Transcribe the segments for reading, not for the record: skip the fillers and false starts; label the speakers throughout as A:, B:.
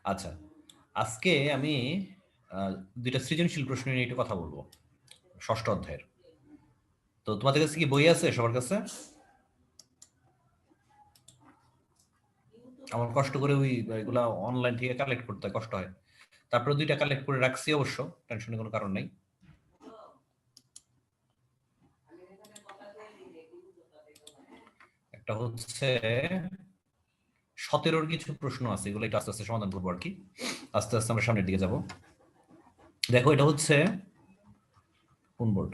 A: আচ্ছা, আজকে আমি দুইটা সৃজনশীল প্রশ্ন নিয়ে একটু কথা বলবো, ষষ্ঠ অধ্যায়ের। তো তোমাদের কাছে কি বই আছে সবার কাছে? আমার কষ্ট করে এগুলা অনলাইন থেকে কালেক্ট করতে কষ্ট হয়, তারপরে দুইটা কালেক্ট করে রাখছি, অবশ্য টেনশনের কোনো কারণ নাই। একটা হচ্ছে 17-র কিছু প্রশ্ন আছে, এগুলো একটু আস্তে আস্তে সমাধান করবো আর কি। আস্তে আস্তে আমরা সামনের দিকে যাব। দেখো, এটা হচ্ছে কোন board?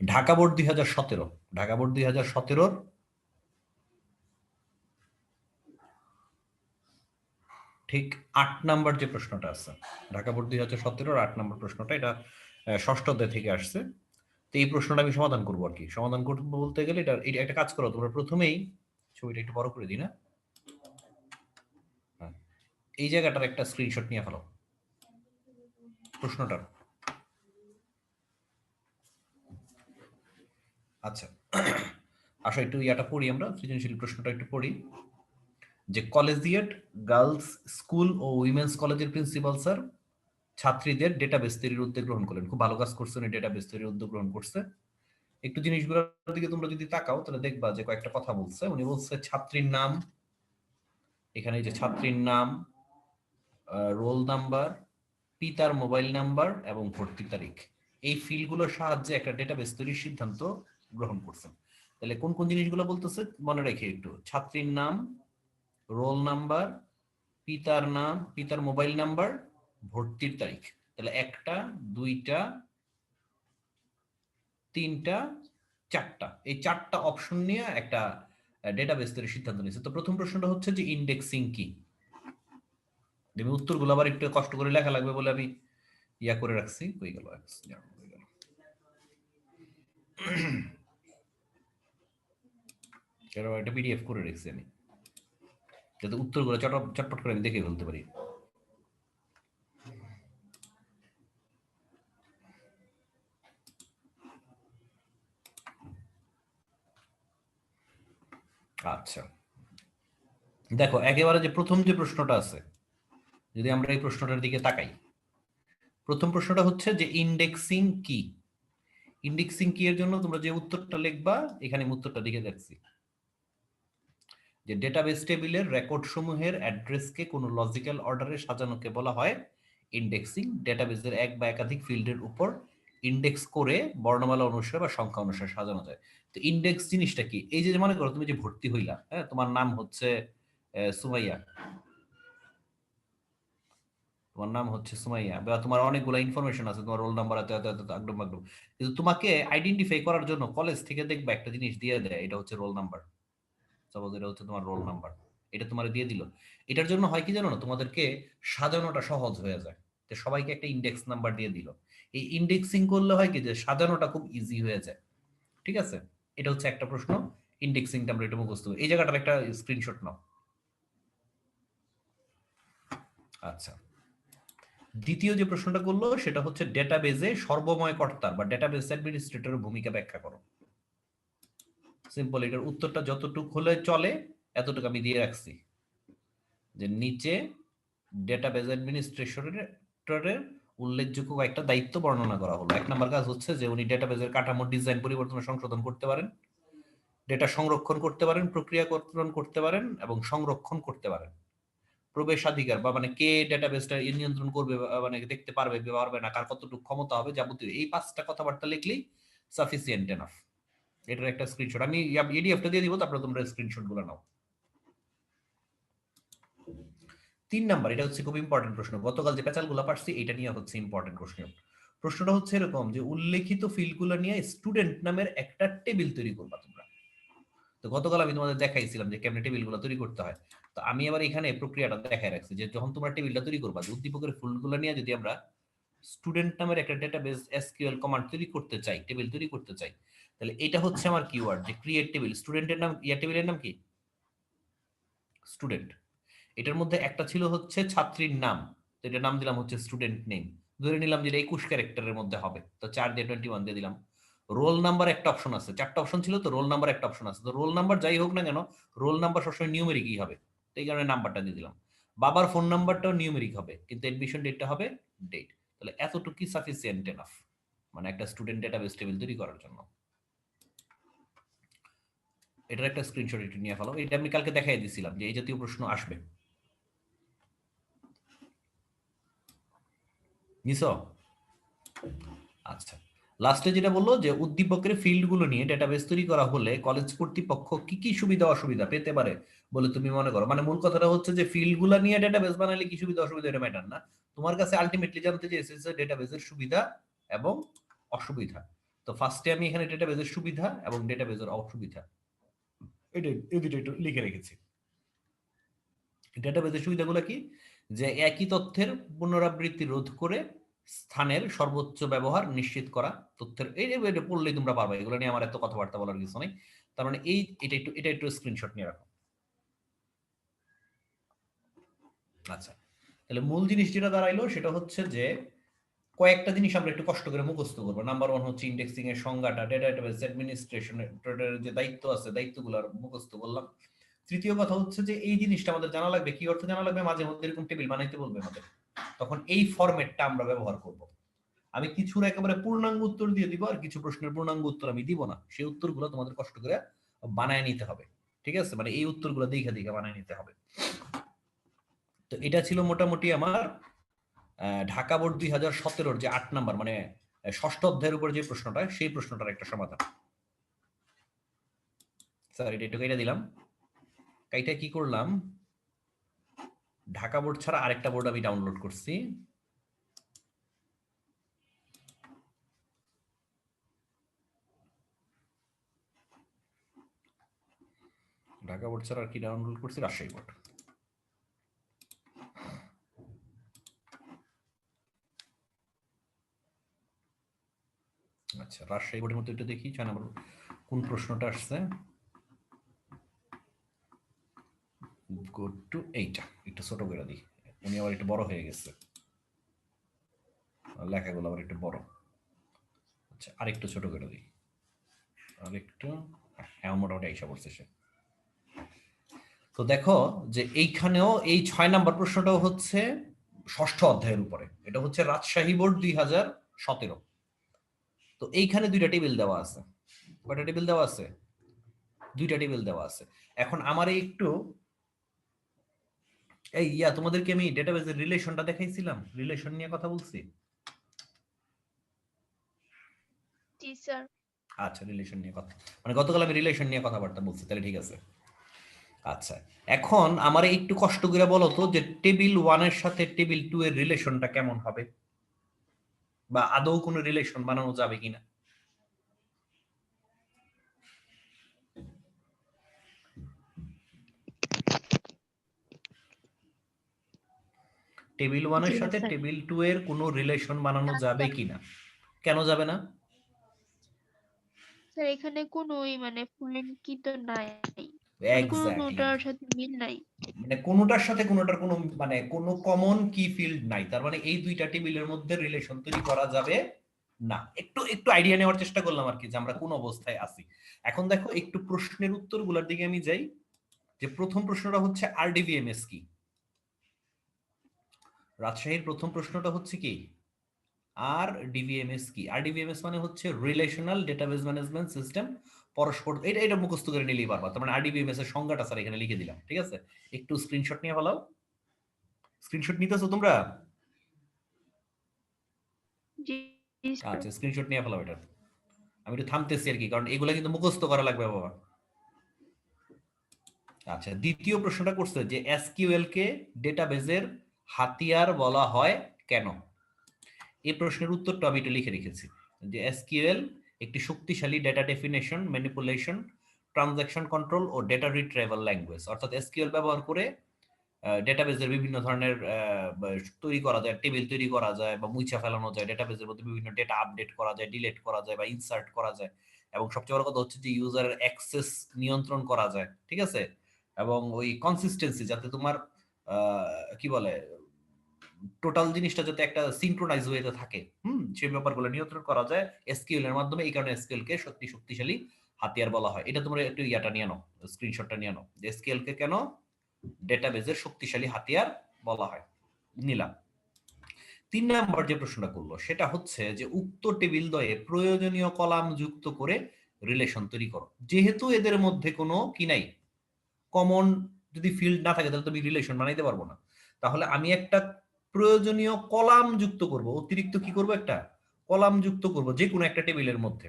A: Dhaka board 2017। Dhaka board 2017-র ঠিক 8 নাম্বার যে প্রশ্নটা আছে, ঢাকা বোর্ড 2017-র 8 নাম্বার প্রশ্নটা, এটা ষষ্ঠ অধ্যায় থেকে আসছে। তো এই প্রশ্নটা আমি সমাধান করবো আর কি। সমাধান করবো বলতে গেলে এটা একটা কাজ করো তোমরা প্রথমেই, ছবিটা একটু বড় করে দিই না? হ্যাঁ, এই জায়গাটার একটা স্ক্রিনশট নিয়ে ফেলো প্রশ্নটার। আচ্ছা, আসো একটু ইয়াটা পড়ি, আমরা সৃজনশীল প্রশ্নটা একটু পড়ি। যে কলেজিয়েট গার্লস স্কুল ও উইমেন্স কলেজের প্রিন্সিপাল স্যার ছাত্রীদের ডেটাবেস তৈরির উদ্যোগ গ্রহণ করলেন। খুব ভালো কাজ করছেন, ডেটাবেস তৈরির উদ্যোগ গ্রহণ করছে। একটু জিনিসগুলোর দিকে তোমরা যদি তাকাও তাহলে দেখবা যে কয়েকটা কথা বলছে। উনি বলছে ছাত্রীর নাম, এখানে যে ছাত্রীর নাম, রোল নাম্বার, পিতার মোবাইল নাম্বার এবং ভর্তি তারিখ, এই ফিল্ডগুলোর সাহায্যে একটা ডেটাবেস তৈরির সিদ্ধান্ত গ্রহণ করছেন। তাহলে কোন কোন জিনিসগুলো বলতেছে মনে রেখে একটু, ছাত্রীর নাম, রোল নাম্বার, পিতার নাম, পিতার মোবাইল নাম্বার, ভর্তির তারিখ। তাহলে একটা, দুইটা, তিনটা, চারটা, এই চারটা অপশন নিয়ে একটা ডেটাবেস তৈরির সিদ্ধান্ত নিয়েছে। তো প্রথম প্রশ্নটা হচ্ছে যে ইন্ডেক্সিং কি। আমি উত্তরগুলো আবার একটু কষ্ট করে লেখা লাগবে বলে আমি ইয়া করে রাখছি। হয়ে গেল, একটা পিডিএফ করে রেখেছি আমি, যাতে উত্তরগুলো চটপট করে আমি দেখে ফেলতে পারি। আচ্ছা, দেখো একেবারে যে প্রথম যে প্রশ্নটা আছে, যদি আমরা এই প্রশ্নটার দিকে তাকাই, প্রথম প্রশ্নটা হচ্ছে যে ইন্ডেক্সিং কি। ইন্ডেক্সিং কি এর জন্য তোমরা যে উত্তরটা লিখবা, এখানে আমি উত্তরটা লিখে রাখছি, যে ডেটাবেস টেবিলের রেকর্ড সমূহের অ্যাড্রেসকে কোনো লজিক্যাল অর্ডারে সাজানোকে বলা হয় ইন্ডেক্সিং। ডেটাবেসের এক বা একাধিক ফিল্ডের উপর ইন্ডেক্স করে বর্ণমালা অনুসারে বা সংখ্যা অনুসারে সাজানো যায়। তো ইন্ডেক্স জিনিসটা কি? এই যে মনে করো তুমি যে ভর্তি হইলা, হ্যাঁ, তোমার নাম হচ্ছে সুমাইয়া, তোমার নাম হচ্ছে সুমাইয়া, বা তোমার অনেকগুলো ইনফরমেশন আছে, তোমার রোল নাম্বার আছে, একদম একদম। কিন্তু তোমাকে আইডেন্টিফাই করার জন্য কলেজ থেকে দেখবা একটা জিনিস দিয়ে দেয়, এটা হচ্ছে রোল নাম্বার। সাপোজ এটা হচ্ছে তোমার রোল নাম্বার, এটা তোমার দিয়ে দিল। এটার জন্য হয় কি জানো না, তোমাদেরকে সাজানোটা সহজ হয়ে যায়। তো সবাইকে একটা ইন্ডেক্স নাম্বার দিয়ে দিল। এই ইন্ডেক্সিং করলে হয় কি যে সাজানোটা খুব ইজি হয়ে যায়। ঠিক আছে, এটা হচ্ছে একটা প্রশ্ন। ইন্ডেক্সিংটা আমরা একটু মুখস্থ করি। এই জায়গাটার একটা স্ক্রিনশট নাও। আচ্ছা, দ্বিতীয় যে প্রশ্নটা করলো সেটা হচ্ছে ডেটাবেজে সর্বময় কর্তার বা ডেটাবেস অ্যাডমিনিস্ট্রেটরের ভূমিকা ব্যাখ্যা করো। সিম্পল, এটার উত্তরটা যতটুকু হলে চলে এতটুকু আমি দিয়ে রাখছি, যে নিচে ডেটাবেস অ্যাডমিনিস্ট্রেটরের উল্লেখযোগ্য কয়েকটা দায়িত্ব বর্ণনা করা হলো। এক নম্বর কাজ হচ্ছে যে উনি ডেটাবেসের কাঠামো, ডিজাইন, পরিবর্তন, সংশোধন করতে পারেন, ডেটা সংরক্ষণ করতে পারেন, প্রক্রিয়াকরণ করতে পারেন এবং সংরক্ষণ করতে পারেন। প্রবেশাধিকার বা মানে কে ডেটাবেসটা নিয়ন্ত্রণ করবে, মানে দেখতে পারবে পারবে না, কার কতটুকু ক্ষমতা হবে, যাবতীয় এই পাঁচটা কথাবার্তা লিখলেই সাফিসিয়েন্ট এনাফ। এটার একটা স্ক্রিনশট আমি পিডিএফটা দিয়ে দিব, তারপরে তোমরা স্ক্রিনশট গুলো নাও। 3 নাম্বার, এটা হচ্ছে খুব ইম্পর্টেন্ট প্রশ্ন। গতকাল যে প্যাচালগুলো পারছি এটা নিয়ে হচ্ছে ইম্পর্টেন্ট প্রশ্ন। প্রশ্নটা হচ্ছে এরকম যে উল্লেখিত ফিল্ডগুলো নিয়ে স্টুডেন্ট নামের একটা টেবিল তৈরি করবা তোমরা। তো গতকাল আমি তোমাদের দেখাইছিলাম যে কেমনে টেবিলগুলো তৈরি করতে হয়। তো আমি আবার এখানে প্রক্রিয়াটা দেখাই রাখছি, যে যখন তোমরা টেবিলটা তৈরি করবা, উদ্দীপকের ফুলগুলো নিয়ে যদি আমরা স্টুডেন্ট নামের একটা ডেটাবেস এসকিউএল কমান্ড তৈরি করতে চাই, টেবিল তৈরি করতে চাই, তাহলে এটা হচ্ছে আমার কিওয়ার্ড, যে ক্রিয়েট টেবিল। স্টুডেন্টের নাম, টেবিলের নাম কি? স্টুডেন্ট। এটার মধ্যে একটা ছিল হচ্ছে ছাত্রীর নাম, তো এটার নাম দিলাম হচ্ছে স্টুডেন্ট নেম। ধরে নিলাম যে 21 ক্যারেক্টারের মধ্যে হবে, তো 4 দিয়ে 21 দিয়ে দিলাম। রোল নাম্বার একটা অপশন আছে, চারটা অপশন ছিল, তো রোল নাম্বার একটা অপশন আছে। তো রোল নাম্বার যাই হোক না কেন, রোল নাম্বার সবসময় নিউমেরিকই হবে, তো এই কারণে নাম্বারটা দিয়ে দিলাম। বাবার ফোন নাম্বারটাও নিউমেরিক হবে, কিন্তু এডমিশন ডেটটা হবে ডেট। তাহলে এতটুকুই সাফিসিয়েন্ট এনাফ মানে একটা স্টুডেন্ট ডেটাবেস টেবিল তৈরি করার জন্য। এটার একটা স্ক্রিনশট একটু নিয়ে ফেলো, এটা আমি কালকে দেখাই দিয়েছিলাম যে এই জাতীয় প্রশ্ন আসবে। নিছো? আচ্ছা, লাস্টে যেটা বললো যে উদ্দীপকের ফিল্ডগুলো নিয়ে ডেটাবেস তৈরি করা হলে কলেজ কর্তৃপক্ষ কি কি সুবিধা অসুবিধা পেতে পারে বলে তুমি মনে করো? মানে মূল কথাটা হচ্ছে যে ফিল্ডগুলো নিয়ে ডেটাবেস বানালে কি সুবিধা অসুবিধা এটা ম্যাটার না, তোমার কাছে আলটিমেটলি জানতে চেয়েছে ডেটাবেসের সুবিধা এবং অসুবিধা। তো ফার্স্টে আমি এখানে ডেটাবেসের সুবিধা এবং ডেটাবেসের অসুবিধা এটা এই দুটো একটু লিখে রেখেছি। ডেটাবেসের সুবিধাগুলো কি? যে একই তথ্যের পুনরাবৃত্তি রোধ করে স্থানের সর্বোচ্চ ব্যবহার নিশ্চিত করা, তথ্যের এটা পড়লেই তোমরা পারবে, এগুলো নিয়ে আমার এত কথাবার্তা বলার কিছু নেই। তার মানে এটা একটু স্ক্রিনশট নিয়ে রাখো। আচ্ছা, তাহলে মূল জিনিস যেটা দাঁড়াইলো সেটা হচ্ছে যে কয়েকটা জিনিস আমরা একটু কষ্ট করে মুখস্থ করবো। নাম্বার 1 হচ্ছে ইন্ডেক্সিং এর সংজ্ঞাটা, ডেটাবেস অ্যাডমিনিস্ট্রেশনের যে দায়িত্ব আছে দায়িত্বগুলো মুখস্থ করলাম। তৃতীয় কথা হচ্ছে যে এই জিনিসটা আমাদের জানা লাগবে, কি অর্থ জানা লাগবে, মাঝে মধ্যে এরকম টেবিল বানাইতে বলবে আমাদের, তখন এই ফরম্যাটটা আমরা ব্যবহার করব। আমি কিছুর একেবারে পূর্ণাঙ্গ উত্তর দিয়ে দিব আর কিছু প্রশ্নের পূর্ণাঙ্গ উত্তর আমি দিব না, সেই উত্তরগুলো তোমাদের কষ্ট করে বানায় নিতে হবে। ঠিক আছে, মানে এই উত্তরগুলো দেখে দেখে বানায় নিতে হবে। তো এটা ছিল মোটামুটি আমার ঢাকা বোর্ড 2017-র যে 8 নাম্বার মানে ষষ্ঠ অধ্যায়ের উপর যে প্রশ্নটা, সেই প্রশ্নটার একটা সমাধান। স্যার এটা একটু কেটে দিলাম, কাইটা কি করলাম, ঢাকা বোর্ড ছাড়া আরেকটা বোর্ড আমি ডাউনলোড করছি। ঢাকা বোর্ড ছাড়া আর কি ডাউনলোড করছি, রাজশাহী বোর্ড। আচ্ছা, রাজশাহী বোর্ডের মধ্যে একটু দেখি 6 নম্বর কোন প্রশ্নটা আসছে। গো টু এইটা, একটু ছোট করে দিই, উনি আবার একটু বড় হয়ে গেছে, লেখাগুলো আবার একটু বড়। আচ্ছা, আরেকটু ছোট করে দিই, আরেকটু, হ্যাঁ মোটামুটি আইসা পড়ছে সে। তো দেখো যে এইখানেও এই 6 নাম্বার প্রশ্নটাও হচ্ছে ষষ্ঠ অধ্যায়ের উপরে, এটা হচ্ছে রাজশাহী বোর্ড 2017। তো এইখানে দুইটা টেবিল দেওয়া আছে। কয়টা টেবিল দেওয়া আছে? দুইটা টেবিল দেওয়া আছে। এখন আমার একটু এই তোমাদেরকে আমি ডেটাবেসের রিলেশনটা দেখাইছিলাম, রিলেশন নিয়ে কথা বলছি।
B: জি স্যার।
A: আচ্ছা, রিলেশন নিয়ে কথা, মানে গতকাল আমি রিলেশন নিয়ে কথাবার্তা বলছি, তাহলে ঠিক আছে। আচ্ছা, এখন আমার একটু কষ্ট করে বলো তো যে টেবিল 1 এর সাথে টেবিল 2 এর রিলেশনটা কেমন হবে, বা আদৌ কোনো রিলেশন বানানো যাবে কিনা? টেবিল 1 এর
B: জি না
A: সাথে
B: স্যার।
A: টেবিল 2 এর কোনো রিলেশন বানানো
B: না
A: যাবে
B: স্যার।
A: কিনা? কেন যাবে না?
B: স্যার এখানে কোনোই মানে ফুলকিত নাই, মানে
A: এক্স্যাক্টলি,
B: কোনোটার সাথে মিল নাই।
A: মানে কোনোটার সাথে কোনোটার কোনো মানে কোনো কমন কি ফিল্ড নাই, তার মানে এই দুইটা টেবিলের মধ্যে রিলেশন তৈরি করা যাবে না। একটু একটু আইডিয়া নেওয়ার চেষ্টা করলাম আর কি, যে আমরা কোন অবস্থায় আছি। এখন দেখো একটু প্রশ্নের উত্তরগুলোর দিকে আমি যাই। যে প্রথম প্রশ্নটা হচ্ছে আরডিবিএমএস কি? রাজশাহীর প্রথম প্রশ্নটা হচ্ছে কি আরডিবিএমএস কি? আরডিবিএমএস মানে হচ্ছে রিলেশনাল ডেটাবেস ম্যানেজমেন্ট সিস্টেম। পরস্পর এটা মুখস্থ করে নিলেই পারবা। তার মানে আরডিবিএমএস এর সংজ্ঞাটা স্যার এখানে লিখে দিলাম, ঠিক আছে? একটু স্ক্রিনশট নিয়ে ফেলাও। স্ক্রিনশট নিতেছো তোমরা?
B: জি স্যার।
A: আচ্ছা, স্ক্রিনশট নিয়ে ফেলাও এটা। আমি একটু থামতেছি আর কি, কারণ এগুলা কিন্তু মুখস্থ করা লাগবে বাবা। আচ্ছা, দ্বিতীয় প্রশ্নটা করছে যে এসকিউএল কে ডেটাবেজের হাতিয়ার বলা হয় কেন? এই প্রশ্নের উত্তরটা আমি একটু লিখে রেখেছি যে এসকিউএল একটি শক্তিশালী data definition, manipulation, transaction control ও ডেটা রিট্রাইভাল ল্যাঙ্গুয়েজ। অর্থাৎ এসকিউএল ব্যবহার করে ডেটাবেজের বিভিন্ন ধরনের তৈরি করা যায়, টেবিল তৈরি করা যায় বা মুছা ফেলানো যায়, ডেটাবেজের মধ্যে বিভিন্ন ডেটা আপডেট করা যায়, ডিলিট করা যায় বা ইনসার্ট করা যায়, এবং সবচেয়ে বড় কথা হচ্ছে যে ইউজারের অ্যাক্সেস নিয়ন্ত্রণ করা যায়, ঠিক আছে? এবং ওই কনসিস্টেন্সি যাতে তোমার কি বলে টোটাল জিনিসটা যাতে একটা সিনক্রোনাইজ ওয়েতে থাকে, সেই ব্যাপারগুলো নিয়ন্ত্রণ করা যায় এসকিউএল এর মাধ্যমে। এই কারণে এসকিউএল কে শক্তিশালী হাতিয়ার বলা হয়। এটা তোমরা একটু ইয়াটা নিয়ে নাও, স্ক্রিনশটটা নিয়ে নাও যে এসকিউএল কে কেন ডেটাবেজের শক্তিশালী হাতিয়ার বলা হয়। নিলাম। 3 নাম্বার যে প্রশ্নটা করলো সেটা হচ্ছে যে উক্ত টেবিল দ্বয়ে প্রয়োজনীয় কলাম যুক্ত করে রিলেশন তৈরি করো। যেহেতু এদের মধ্যে কোনো কি নাই, কমন যদি ফিল্ড না থাকে তাহলে তুমি রিলেশন বানাইতে পারবো না। তাহলে আমি একটা প্রয়োজনীয় কলাম যুক্ত করব, অতিরিক্ত কি করব, একটা কলাম যুক্ত করব যে কোনো একটা টেবিলের মধ্যে।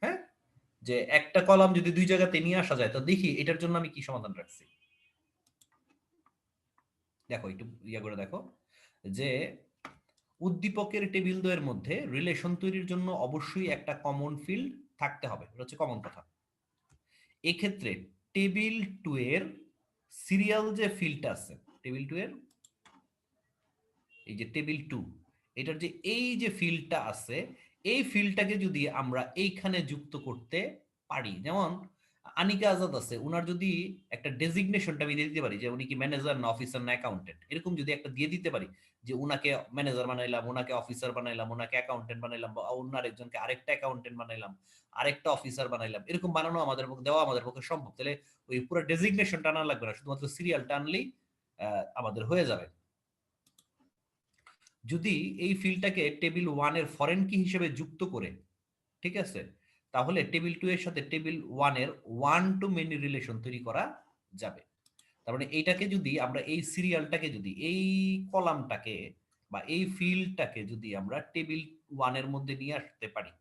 A: হ্যাঁ, যে একটা কলাম যদি দুই জায়গাতে নিয়ে আসা যায়, তো দেখি এটার জন্য আমি কি সমাধান রাখছি। দেখো একটু ইয়া করে দেখো যে উদ্দীপকের টেবিল দ্বয়ের মধ্যে রিলেশন তৈরির জন্য অবশ্যই একটা কমন ফিল্ড থাকতে হবে, এটা হচ্ছে কমন কথা। এক্ষেত্রে টেবিল 2 এর সিরিয়াল যে ফিল্ডটা আছে, টেবিল 2 এর এই যে টেবিল 2, এটার যে এই যে ফিল্ডটা আছে, এই ফিল্ডটাকে যদি আমরা এইখানে যুক্ত করতে পারি, যেমন আনিকা আজাদ আছে, উনার যদি একটা ডেজিগনেশনটা আমি দিয়ে দিতে পারি যে উনি কি ম্যানেজার না অফিসার না অ্যাকাউন্টেন্ট, এরকম যদি একটা দিয়ে দিতে পারি যে উনাকে ম্যানেজার বানাইলাম, উনাকে অফিসার বানাইলাম, উনাকে অ্যাকাউন্টেন্ট বানাইলাম, বা অন্য আরেকজনকে আরেকটা অ্যাকাউন্টেন্ট বানাইলাম, আরেকটা অফিসার বানাইলাম, এরকম বানানো আমাদের পক্ষে, দেওয়া আমাদের পক্ষে সম্ভব। তাহলে ওই পুরো ডেজিগনেশনটা আনা লাগবে না, শুধুমাত্র সিরিয়ালটা আনলেই আমাদের হয়ে যাবে। যদি এই ফিল্ডটাকে টেবিল 1 এর ফরেন কি হিসেবে যুক্ত করে, ঠিক আছে, তাহলে টেবিল 2 এর সাথে টেবিল 1 এর ওয়ান টু মেনি রিলেশন তৈরি করা যাবে। তার মানে এইটাকে যদি আমরা এই সিরিয়ালটাকে যদি এই কলামটাকে বা এই ফিল্ডটাকে যদি আমরা টেবিল 1 এর মধ্যে নিয়ে আসতে পারি,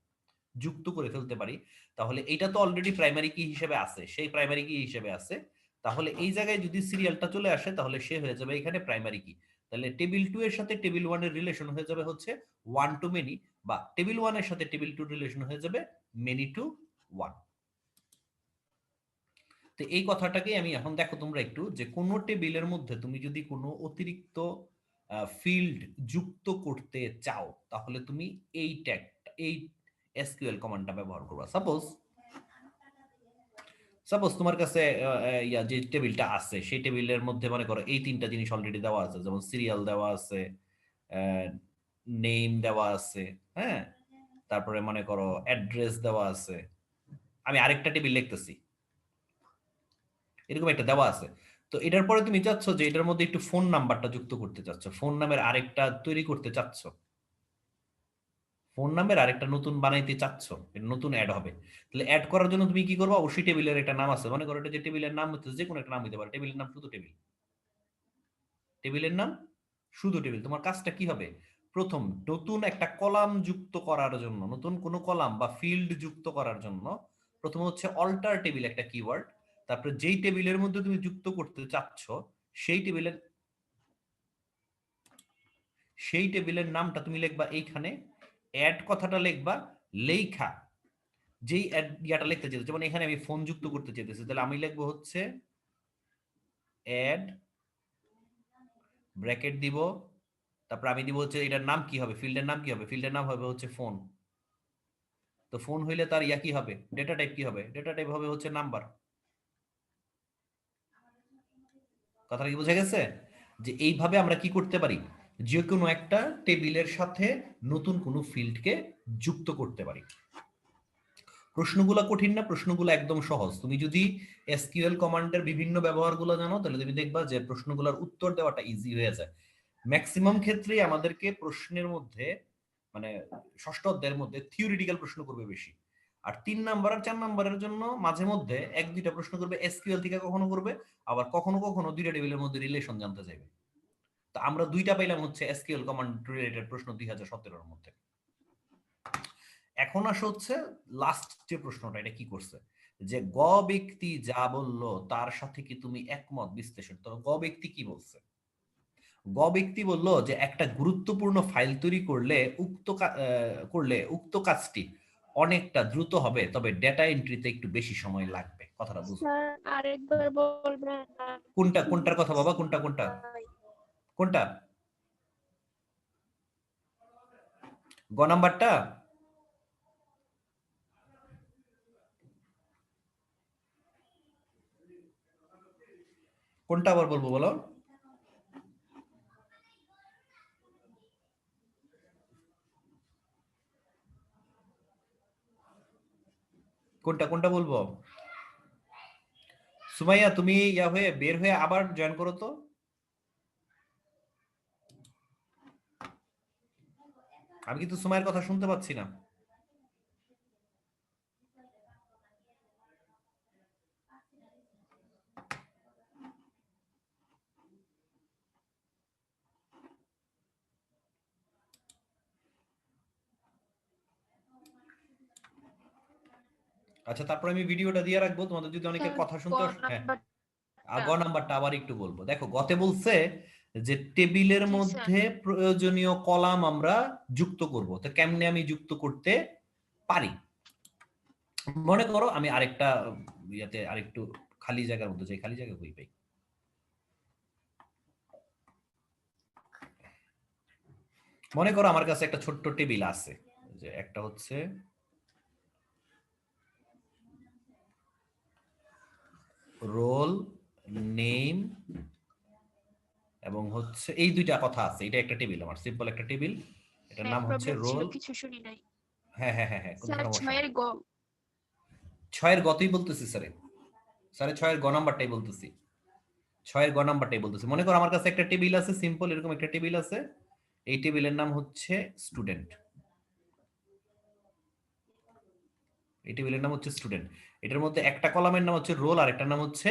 A: যুক্ত করে ফেলতে পারি, তাহলে এটা তো অলরেডি প্রাইমারি কি হিসেবে আছে, সেই প্রাইমারি কি হিসেবে আছে, তাহলে এই জায়গায় যদি সিরিয়ালটা চলে আসে তাহলে সে হয়ে যাবে এখানে প্রাইমারি কি। তাহলে টেবিল 2 এর সাথে টেবিল 1 এর রিলেশন হয়ে যাবে হচ্ছে ওয়ান টু মেনি, বা টেবিল 1 এর সাথে টেবিল 2 রিলেশন হয়ে যাবে মেনি টু ওয়ান। তো এই কথাটাকে আমি এখন দেখো তোমরা একটু, যে কোনো টেবিলের মধ্যে তুমি যদি কোনো অতিরিক্ত ফিল্ড যুক্ত করতে চাও তাহলে তুমি এই ট্যাগটা, এই এসকিউএল কমান্ডটা ব্যবহার করবা। সাপোজ তোমার কাছে ইয়া যে টেবিলটা আছে সেই টেবিলের মধ্যে মনে করো এই তিনটা জিনিস অলরেডি দেওয়া আছে, যেমন সিরিয়াল দেওয়া আছে, নেম দেওয়া আছে, হ্যাঁ, তারপরে মনে করো অ্যাড্রেস দেওয়া আছে, আমি আরেকটা টেবিল লিখতেছি, এরকম একটা দেওয়া আছে। তো এটার পরে তুমি চাচ্ছ যে এটার মধ্যে একটু ফোন নাম্বারটা যুক্ত করতে চাচ্ছ, ফোন নামের আরেকটা তৈরি করতে চাচ্ছ, ফোন নাম্বার আরেকটা নতুন বানাইতে চাচ্ছ, এটা নতুন অ্যাড হবে। তাহলে অ্যাড করার জন্য তুমি কি করবা, অবশ্যই টেবিলের একটা নাম আছে, মনে করো এটা যে টেবিলের নাম হচ্ছে যে কোনো একটা নাম হতে পারে, টেবিলের নাম শুধু টেবিল, টেবিলের নাম শুধু টেবিল। তোমার কাজটা কি হবে, প্রথম নতুন একটা কলাম যুক্ত করার জন্য, নতুন কোনো কলাম বা ফিল্ড যুক্ত করার জন্য প্রথম হচ্ছে অল্টার টেবিল একটা কিওয়ার্ড, তারপরে যেই টেবিলের মধ্যে তুমি যুক্ত করতে চাচ্ছ সেই টেবিলের নামটা তুমি লিখবা এইখানে, অ্যাড কথাটা লিখবা, লেখা যেই ইয়াটা লিখতে চাইছো, যেমন এখানে আমি ফোন যুক্ত করতে চাইতেছি, তাহলে আমি লিখবো হচ্ছে অ্যাড ব্র্যাকেট দিব, তারপর আমি দিব হচ্ছে এটার নাম কি হবে, ফিল্ডের নাম কি হবে, ফিল্ডের নাম হবে হচ্ছে ফোন। তো ফোন হইলে তার ইয়া কি হবে, ডেটা টাইপ কি হবে, ডেটা টাইপ হবে হচ্ছে নাম্বার। কথাটা কি বোঝা গেছে, যে এইভাবে আমরা কি করতে পারি, যে কোনো একটা টেবিলের সাথে নতুন কোনো ফিল্ডকে যুক্ত করতে পারি। প্রশ্নগুলো কঠিন না, প্রশ্নগুলো একদম সহজ। তুমি যদি এসকিউএল কমান্ডের বিভিন্ন ব্যবহারগুলো জানো তাহলে তুমি দেখবা যে প্রশ্নগুলোর উত্তর দেওয়াটা ইজি হয়ে যায়। ম্যাক্সিমাম ক্ষেত্রেই আমাদেরকে প্রশ্নের মধ্যে মানে ষষ্ঠ অধ্যায়ের মধ্যে থিওরিটিক্যাল প্রশ্ন করবে বেশি, আর 3 নাম্বার আর 4 নাম্বারের জন্য মাঝে মধ্যে এক দুইটা প্রশ্ন করবে এসকিউএল থেকে, কখনো করবে আবার কখনো কখনো দুইটা টেবিলের মধ্যে রিলেশন জানতে চাইবে। তো আমরা দুইটা পাইলাম হচ্ছে এসকিউএল কমান্ড রিলেটেড প্রশ্ন 2017 এর মধ্যে। এখন আসে হচ্ছে লাস্ট যে প্রশ্নটা, এটা কি করছে, যে গ ব্যক্তি যা বলল তার সাথে কি তুমি একমত, বিশ্লেষণ। তো গ ব্যক্তি কি বলছে, গ ব্যক্তি বলল যে একটা গুরুত্বপূর্ণ ফাইল তৈরি করলে উক্ত কাজটি অনেকটা দ্রুত হবে, তবে ডেটা এন্ট্রিতে একটু বেশি সময় লাগবে। কথাটা বুঝো।
B: স্যার আরেকবার বলবেন,
A: কোনটা কোনটার কথা বাবা, কোনটা কোনটা কোনটা, গ নাম্বারটা, কোনটা আবার বলবো বলো, কোনটা কোনটা বলবো। সুমাইয়া তুমি ইয়া হয়ে বের হয়ে আবার জয়েন করো তো। আমি কিন্তু সুমাইয়ের কথা শুনতে পাচ্ছি না। আচ্ছা, তারপর আমি ভিডিওটা দিয়ে রাখবো, তোমাদের যদি অনেকের
B: স্যার
A: কথা
B: ক
A: শুনতে হ্যাঁ,
B: নাম্বারটা।
A: গ নাম্বারটা আবার একটু বলবো। দেখো, গতে বলছে যে টেবিলের
B: জি স্যার।
A: মধ্যে প্রয়োজনীয় কলাম আমরা যুক্ত করব। তো কেমনে আমি যুক্ত করতে পারি? মনে করো আমি আরেকটা ইয়াতে আরেকটু খালি জায়গার মধ্যে যাই, খালি জায়গা কই পাই? মনে করো আমার কাছে একটা ছোট্ট টেবিল আছে, যে একটা হচ্ছে রোল নেম এবং হচ্ছে এই দুইটা কথা আছে। এটা একটা টেবিল, আমার সিম্পল একটা টেবিল, এটার নাম হচ্ছে
B: প্রবলেম ছিল,
A: রোল।
B: কিছু শুনি নাই।
A: হ্যাঁ হ্যাঁ হ্যাঁ হ্যাঁ, কোনো
B: স্যার
A: সমস্যা নাই।
B: 6 এর গ।
A: ছয়ের গতই বলতেছি স্যারে, স্যারে ছয়ের গ নাম্বারটাই বলতেছি, ছয়ের গ নাম্বারটাই বলতেছি। মনে করো আমার কাছে একটা টেবিল আছে, সিম্পল এরকম একটা টেবিল আছে। এই টেবিলের নাম হচ্ছে স্টুডেন্ট, এই টেবিলের নাম হচ্ছে স্টুডেন্ট। এটার মধ্যে একটা কলামের নাম হচ্ছে রোল আর একটা নাম হচ্ছে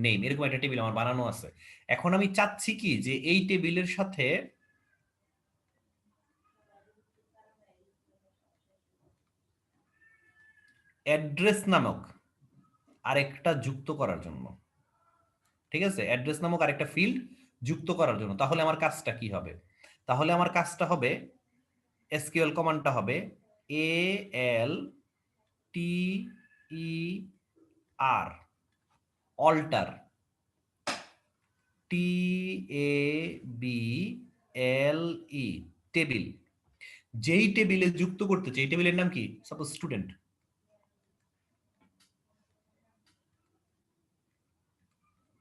A: নেম, এরকম একটা টেবিল আমার বানানো আছে। এখন আমি চাচ্ছি কি যে এই টেবিলের সাথে অ্যাড্রেস নামক আরেকটা যুক্ত করার জন্য। ঠিক আছে, অ্যাড্রেস নামক আরেকটা ফিল্ড যুক্ত করার জন্য। তাহলে আমার কাজটা কি হবে? তাহলে আমার কাজটা হবে, এসকিউএল কমান্ডটা হবে এ এল টি ই আর, alter, T A B L E, table. যেই টেবিলে যুক্ত করতে চাই, এই টেবিলের নাম কি? Suppose student.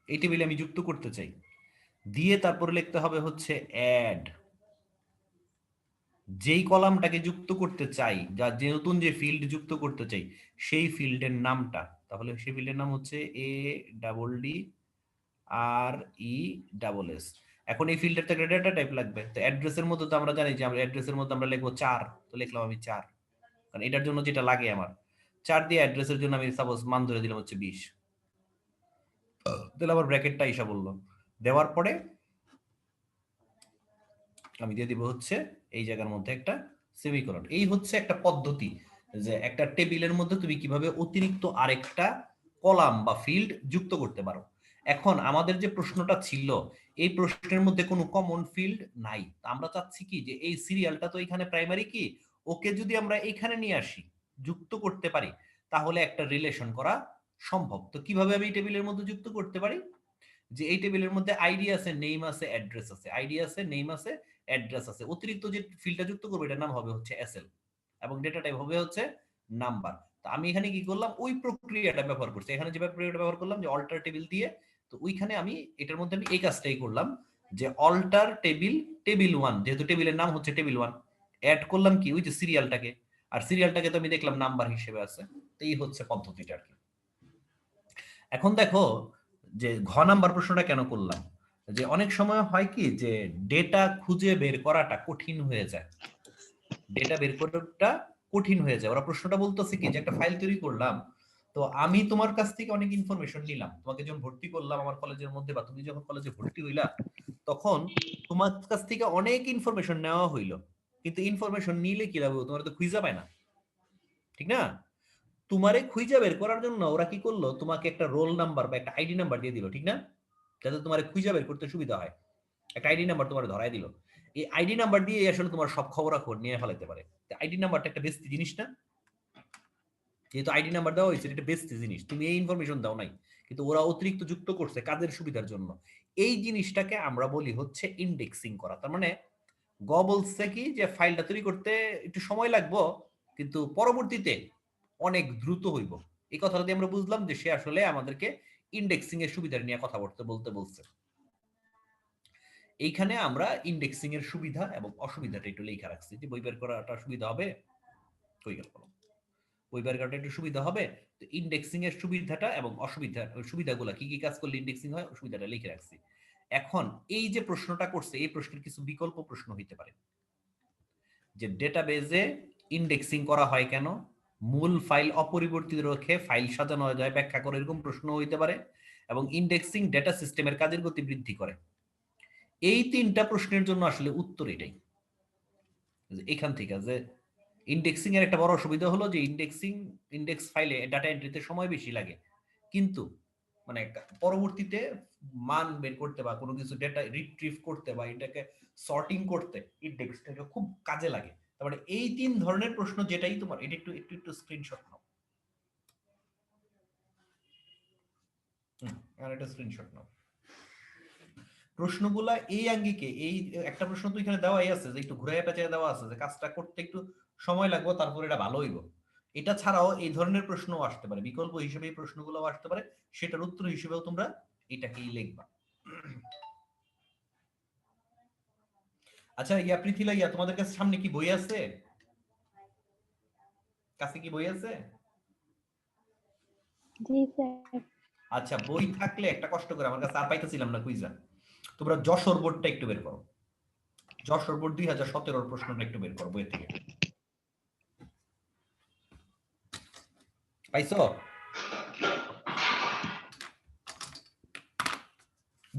A: এই টেবিলে আমি যুক্ত করতে চাই, দিয়ে তারপরে লিখতে হবে হচ্ছে অ্যাড। যেই কলামটাকে যুক্ত করতে চাই, যা যে নতুন যে ফিল্ড যুক্ত করতে চাই, সেই ফিল্ডের নামটা, তাহলে সেই ফিল্ডের নাম হচ্ছে A double D R E double S. এখন এই ফিল্ডের থেকে ডেটা টাইপ লাগবে, তো অ্যাড্রেসের মধ্যে তো আমরা জানি যে আমরা অ্যাড্রেসের মধ্যে আমরা লিখবো 4, তো লিখলাম আমি 4, কারণ এটার জন্য যেটা লাগে আমার 4 দিয়ে অ্যাড্রেসের জন্য আমি সাপোজ মান ধরে দিলাম হচ্ছে 20, তাহলে আবার ব্র্যাকেটটা হিসাব বললো। দেওয়ার পরে আমি দিয়ে দিব হচ্ছে এই জায়গার মধ্যে একটা সেমিকোলন। এই হচ্ছে একটা পদ্ধতি, যে একটা টেবিলের মধ্যে তুমি কিভাবে অতিরিক্ত আরেকটা কলাম বা ফিল্ড যুক্ত করতে পারো। এখন আমাদের যে প্রশ্নটা ছিল, এই প্রশ্নের মধ্যে কোনো কমন ফিল্ড নাই। আমরা চাচ্ছি কি যে এই সিরিয়ালটা তো এখানে প্রাইমারি কি, ওকে যদি আমরা এখানে নিয়ে আসি, যুক্ত করতে পারি, তাহলে একটা রিলেশন করা সম্ভব। তো কিভাবে আমি এই টেবিলের মধ্যে যুক্ত করতে পারি? যে এই টেবিলের মধ্যে আইডি আছে, নেম আছে, অ্যাড্রেস আছে, আইডি আছে, নেম আছে, অ্যাড্রেস আছে। অতিরিক্ত যে ফিল্ডটা যুক্ত করবো এটার নাম হবে হচ্ছে এসএল, এবং ডেটা টাইপ হবে হচ্ছে নাম্বার। তো আমি এখানে কি করলাম, ওই প্রক্রিয়াটা ব্যবহার করছি। এখানে যে প্রক্রিয়াটা ব্যবহার করলাম যে অল্টার টেবিল দিয়ে, তো ওইখানে আমি এটার মধ্যে আমি এই কাজটাই করলাম, যে অল্টার টেবিল, টেবিল 1, যেহেতু টেবিলের নাম হচ্ছে টেবিল 1, অ্যাড করলাম কি ওই যে সিরিয়ালটাকে, আর সিরিয়ালটাকে তো আমি দেখলাম নাম্বার হিসেবে আছে। তো এই হচ্ছে পদ্ধতিটা আর কি। এখন দেখো যে ঘ নাম্বার প্রশ্নটা কেন করলাম, যে অনেক সময় হয় কি যে ডেটা খুঁজে বের করাটা কঠিন হয়ে যায়, ডেটা বের করাটা কঠিন হয়ে যায়। ওরা প্রশ্নটা বলতেছে কি যে একটা ফাইল তৈরি করলাম, তো আমি তোমার কাছ থেকে অনেক ইনফরমেশন নিলাম, তোমাকে যখন ভর্তি করলাম আমার কলেজের মধ্যে, বা তুমি যখন কলেজে ভর্তি হইলা, তখন তোমার কাছ থেকে অনেক ইনফরমেশন নেওয়া হইলো, কিন্তু ইনফরমেশন নিলে কি লাভ? তোমার তো খুঁজে পায় না, ঠিক না? তোমারে খুঁজে বের করার জন্য ওরা কি করলো, তোমাকে একটা রোল নাম্বার বা একটা আইডি নাম্বার দিয়ে দিল, ঠিক না? যাতে তোমার খুঁজে বের করতে সুবিধা হয়। একটা আইডি নাম্বার তোমার ধরাই দিল, এই আইডি নাম্বার দিয়ে আসলে তোমার সব খবরাখবর নিয়ে ফেলাইতে পারে। আইডি নাম্বারটা একটা বেস্ট জিনিস না? যেহেতু আইডি নাম্বার দেওয়া হয়েছে, এটা বেস্ট জিনিস, তুমি এই ইনফরমেশন দাও নাই, কিন্তু ওরা অতিরিক্ত যুক্ত করছে কাজের সুবিধার জন্য। এই জিনিসটাকে আমরা বলি হচ্ছে ইন্ডেক্সিং করা। তার মানে গ বলছে কি যে ফাইলটা তৈরি করতে একটু সময় লাগবে, কিন্তু পরবর্তীতে অনেক দ্রুত হইব। এই কথাটা দিয়ে আমরা বুঝলাম যে সে আসলে আমাদেরকে ইন্ডেক্সিং এর সুবিধা নিয়ে কথা বলতে বলছে। এইখানে আমরা ইন্ডেক্সিং এর সুবিধা এবং অসুবিধাটা একটু লেখা রাখছি, যে বই বের করাটা সুবিধা হবে, কই গেল বলো? বই বের করাটা একটু সুবিধা হবে। তো ইন্ডেক্সিং এর সুবিধাটা এবং অসুবিধা, সুবিধাগুলো কি কি কাজ করলে ইন্ডেক্সিং হয়, অসুবিধাটা লিখে রাখছি। এখন এই যে প্রশ্নটা করছে, এই প্রশ্নের কিছু বিকল্প প্রশ্ন হইতে পারে। যে ডেটাবেজে ইন্ডেক্সিং করা হয় কেন, মূল ফাইল অপরিবর্তিত রেখে ফাইল সাজানো যায় ব্যাখ্যা করে, এরকম প্রশ্ন হইতে পারে। এবং ইন্ডেক্সিং ডেটা সিস্টেমের কাজের গতি বৃদ্ধি করে। এই তিনটা প্রশ্নের জন্য আসলে উত্তর এটাই। এখান থেকে যে ইন্ডেক্সিং এর একটা বড় অসুবিধা হলো যে ইন্ডেক্স ফাইলে ডাটা এন্ট্রিতে সময় বেশি লাগে, কিন্তু মানে পরবর্তীতে মান বের করতে বা কোনো কিছু ডেটা রিট্রিভ করতে বা এটাকে সর্টিং করতে ইন্ডেক্সটাকে খুব কাজে লাগে। তার মানে এই তিন ধরনের প্রশ্ন যেটাই তোমার, এটা একটু একটু একটু স্ক্রিনশট নাও। আর এটা স্ক্রিনশট নাও। প্রশ্নগুলা এই আঙ্গিকে, এই একটা প্রশ্ন তো এখানে দেওয়াই আছে যে একটু ঘুরাইয়া পেঁচাইয়া দেওয়া আছে যে কাজটা করতে একটু সময় লাগবে, তারপর এটা ভালো হইব। এটা ছাড়াও এই ধরনের প্রশ্নও আসতে পারে, বিকল্প হিসেবে এই প্রশ্নগুলোও আসতে পারে, সেটার উত্তর হিসেবেও তোমরা এটাকেই লিখবা। আচ্ছা ইয়া পৃথিলা, ইয়া তোমাদের কাছে সামনে কি বই আছে? কাছে কি বই আছে?
B: জি স্যার।
A: আচ্ছা বই থাকলে একটা কষ্ট করে, আমার কাছে আর পাইতেছিলাম না কুইজা, তোমরা যশোর বোর্ডটা একটু বের করো। যশোর বোর্ড 2017 প্রশ্নটা একটু বের করো বই থেকে। পাইছো?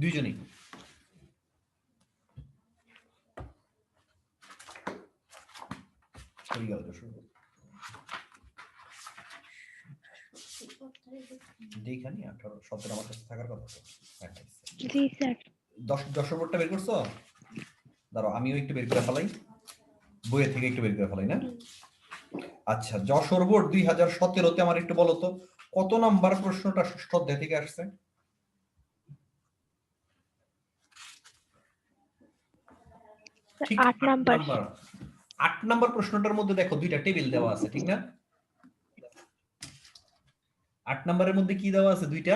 A: দুইজনই? হয়ে গেল যশোর বোর্ড। যেখানে 18 17 আমার কাছে থাকার কথা তো।
B: জি স্যার।
A: 10 বোর্ডটা বের করছো? দাঁড়াও আমিও একটু বের করে ফেলাই, বইয়ের থেকে একটু বের করে ফেলাই না। আচ্ছা যশোর বোর্ড 2017-তে আমার একটু বলো তো কত নাম্বার প্রশ্নটা ষষ্ঠ অধ্যায় থেকে আসছে? ঠিক
B: 8 নাম্বার।
A: 8 নাম্বার প্রশ্নটার মধ্যে দেখো দুইটা টেবিল দেওয়া আছে, ঠিক না? 8 নাম্বারের মধ্যে কি দেওয়া আছে? দুইটা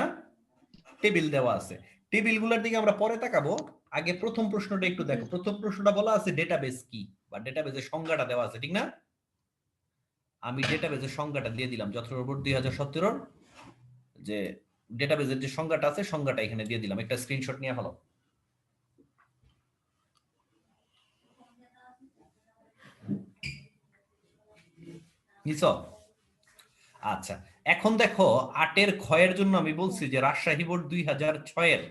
A: টেবিল দেওয়া আছে। টেবিলগুলোর দিকে আমরা পরে তাকাবো, আগে প্রথম প্রশ্নটা একটু দেখো। প্রথম প্রশ্নটা বলা আছে ডেটাবেস কি, বা ডেটাবেসের সংজ্ঞাটা দেওয়া আছে, ঠিক না? আমি ডেটাবেসের সংজ্ঞাটা দিয়ে দিলাম যশোর বোর্ড 2017-র যে ডেটাবেসের যে সংজ্ঞাটা আছে, সংজ্ঞাটা এখানে দিয়ে দিলাম, একটা স্ক্রিনশট নিয়ে ফেলো। নিছো? আচ্ছা এখন দেখো 8-এর ক্ষয়ের জন্য আমি বলছি যে রাজশাহী বোর্ড 2006-এর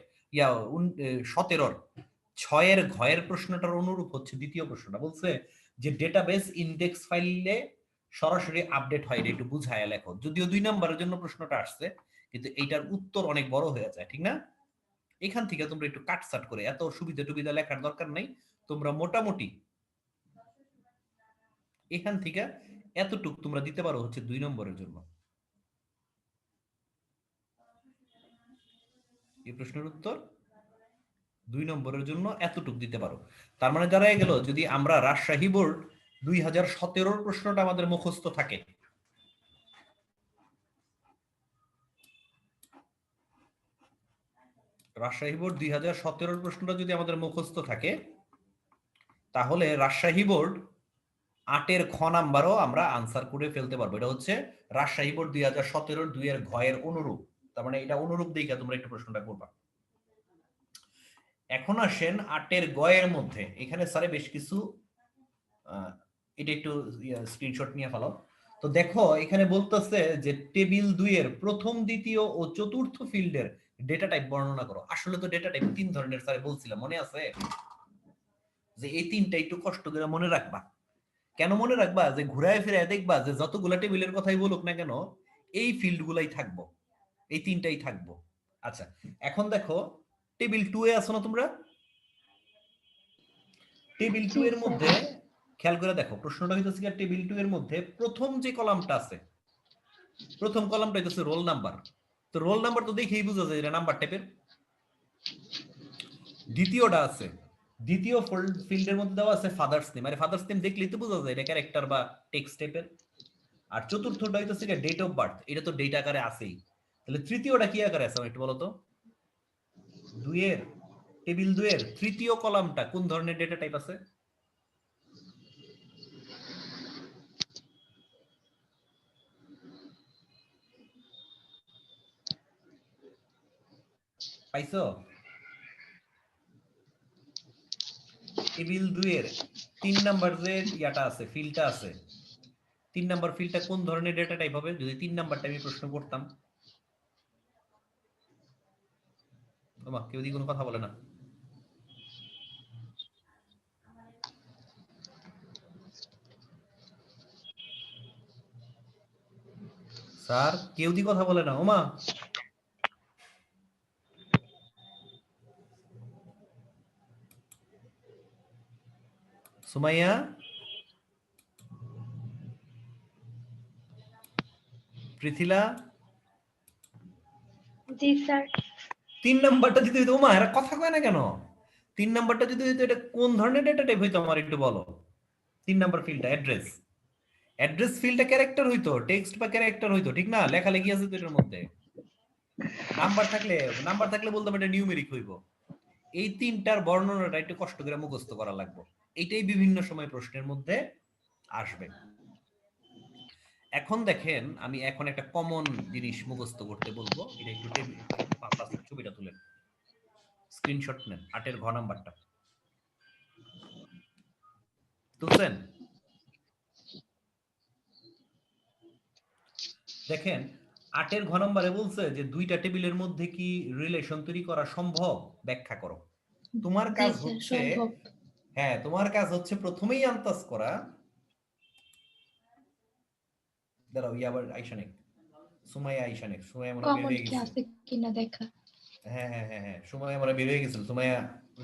A: 17-র 6-এর ঘয়ের প্রশ্নটার অনুরূপ হচ্ছে দ্বিতীয় প্রশ্নটা, বলছে যে ডেটাবেস ইন্ডেক্স ফাইলে সরাসরি আপডেট হয়, এটা একটু বুঝায় লেখো। যদিও 2 নম্বরের জন্য প্রশ্নটা আসছে, কিন্তু এইটার উত্তর অনেক বড় হয়ে যায়, ঠিক না? এখান থেকে তোমরা একটু কাটছাট করে, এত সুবিধা টুবিধা লেখার দরকার নাই, তোমরা মোটামুটি এখান থেকে এতটুক তোমরা দিতে পারো হচ্ছে 2 নম্বরের জন্য। এই প্রশ্নের উত্তর 2 নম্বরের জন্য এতটুক দিতে পারো। তার মানে দাঁড়ায় গেল যদি আমরা রাজশাহী বোর্ড 2017-র প্রশ্নটা আমাদের মুখস্থ থাকে, রাজশাহী বোর্ড 2017-র প্রশ্নটা যদি আমাদের মুখস্থ থাকে, তাহলে রাজশাহী বোর্ড 8-এর খ নাম্বারও আমরা আনসার করে ফেলতে পারবো। এটা হচ্ছে রাজশাহী বোর্ড 2017-র 2-এর ঘয়ের অনুরূপ। তার মানে এটা অনুরূপ দেখে তোমরা একটু প্রশ্নটা করবা। এখন আসেন 8-এর গয়ের মধ্যে, এখানে স্যারে বেশ কিছু এটা একটু স্ক্রিনশট নিয়ে ফেলো। তো দেখো এখানে বলতেছে যে টেবিল 2-এর প্রথম, দ্বিতীয় ও চতুর্থ ফিল্ডের ডেটা টাইপ বর্ণনা করো। আসলে তো ডেটা টাইপ 3 ধরনের স্যার বলছিলাম, মনে আছে? যে এই তিনটা একটু কষ্ট করে মনে রাখবা। কেন মনে রাখবা? যে ঘুরায় ফিরায় দেখবা যে যতগুলা টেবিলের কথাই বলুক না কেন, এই ফিল্ডগুলাই থাকবো, এই তিনটাই থাকবো। আচ্ছা এখন দেখো টেবিল 2-এ আছো না তোমরা? টেবিল 2 এর মধ্যে খেয়াল করে দেখো, প্রশ্নটা হইতেছে কি টেবিল 2 এর মধ্যে প্রথম যে কলামটা আছে, প্রথম কলামটা হইতেছে রোল নাম্বার। তো রোল নাম্বার তো দেখেই বোঝা যায় এটা নাম্বার টাইপের। দ্বিতীয়টা আছে, দ্বিতীয় ফিল্ডের মধ্যে দেওয়া আছে ফাদার্স নেম, আরে ফাদার্স নেম দেখলেই তো বোঝা যায় এটা ক্যারেক্টার বা টেক্সট টাইপের। আর চতুর্থটা হইতেছে কি ডেট অফ বার্থ, এটা তো ডেট আকারে আছেই। তাহলে তৃতীয়টা কি আকারে আছে একটু বলো তো? 2 এর টেবিল 2 এর তৃতীয় কলামটা কোন ধরনের ডেটা টাইপ আছে? পাইছো? টেবিল 2 এর 3 নাম্বার যে ইয়াটা আছে, ফিল্ডটা আছে, 3 নাম্বার ফিল্ডটা কোন ধরনের ডেটা টাইপ হবে যদি 3 নাম্বারটা আমি প্রশ্ন করতাম? ওমা কেউ দি কোনো কথা বলে না। স্যার কেউ দি কথা বলে না। ওমা সুমাইয়া, পৃথিলা,
C: জি স্যার।
A: 3 নাম্বারটা যদি হইতো, ওমা এরা কথা কয় না কেন? 3 নাম্বারটা যদি হইতো এটা কোন ধরনের ডেটা টাইপ হইতো আমার একটু বলো। 3 নাম্বার ফিল্ডটা অ্যাড্রেস, অ্যাড্রেস ফিল্ডটা ক্যারেক্টার হইতো, টেক্সট বা ক্যারেক্টার হইতো, ঠিক না? লেখালেখি আছে তো এটার মধ্যে। নাম্বার থাকলে বলতাম এটা নিউমেরিক হইব। এই তিনটার বর্ণনাটা একটু কষ্ট করে মুখস্থ করা লাগবে। এটাই বিভিন্ন সময় প্রশ্নের মধ্যে আসবে। এখন দেখেন আমি এখন একটা কমন জিনিস মুখস্থ করতে বলবো, এটা একটু ছবিটা তুলেন, স্ক্রিনশট নেন। 8 এর ঘ নাম্বারটা তুলছেন? দেখেন 8 এর ঘ নম্বরে বলছে যে দুইটা টেবিলের মধ্যে কি রিলেশন তৈরি করা সম্ভব, ব্যাখ্যা করো। তোমার কাজ হচ্ছে, হ্যাঁ তোমার কাজ হচ্ছে প্রথমেই আন্দাজ করা। দাঁড়াও আবার আইসা নেই, সুমাইয়া আইসা নেই, সুমাইয়া মনে বের হয়ে গেছে।
C: আছে কিনা দেখা।
A: হ্যাঁ হ্যাঁ হ্যাঁ হ্যাঁ, সুমাইয়া মনে বের হয়ে গেছিল। সুমাইয়া